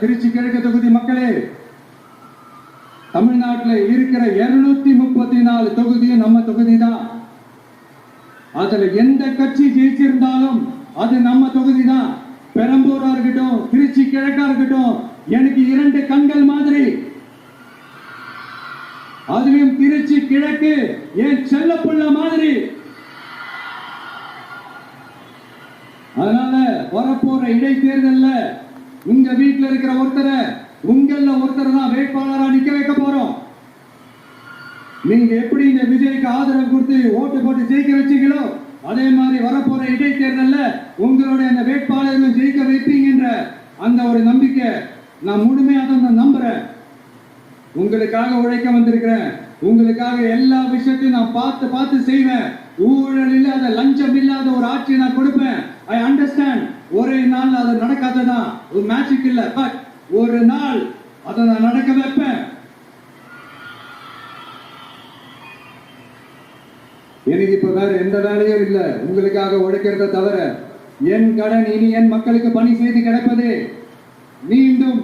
திருச்சி கிழக்கு தொகுதி மக்களே, தமிழ்நாட்டில் இருக்கிற 234 தொகுதியும் நம்ம தொகுதி தான். அதுல எந்த கட்சி ஜெயிச்சிருந்தாலும் அது நம்ம தொகுதி தான். பெரம்பூரா இருக்கட்டும், திருச்சி கிழக்கா இருக்கட்டும், எனக்கு 2 கண்கள் மாதிரி. அதுலயும் திருச்சி கிழக்கு என் செல்ல புள்ள மாதிரி. அதனால வரப்போற இடைத்தேர்தல்ல உங்க வீட்டுல இருக்கிற ஒருத்தரை, உங்கள ஒருத்தர் தான் வேட்பாளரா நிக்க வைக்க போறோம். நீங்க எப்படி இந்த விஜய்க்கு ஆதரவு கொடுத்து ஓட்டு போட்டு ஜெயிக்க வச்சீங்களோ, அதே மாதிரி வரப்போற இடைத்தேர்தல்ல உங்களுடைய அந்த வேட்பாளர்கள் ஜெயிக்க வைப்பீங்கன்ற அந்த ஒரு நம்பிக்கை நான் முழுமையாக நம்புறேன். உங்களுக்காக உழைக்க வந்திருக்கிறேன். உங்களுக்காக எல்லா விஷயத்தையும் நான் பார்த்து செய்வேன். ஊழல் இல்லாத, லஞ்சம் இல்லாத ஒரு ஆட்சியை நான் கொடுப்பேன். I understand. ஒரே நாள் அது நடக்காததான், ஒரு மேஜிக் இல்ல. பட் ஒரு நாள் அதை நான் நடக்க வைப்பேன். எனக்கு இப்ப வேற எந்த வேலையும் இல்ல. உங்களுக்காக உழைக்கிறத தவிர என் கடன் இனி என் மக்களுக்கு பணி செய்து கிடப்பது. மீண்டும்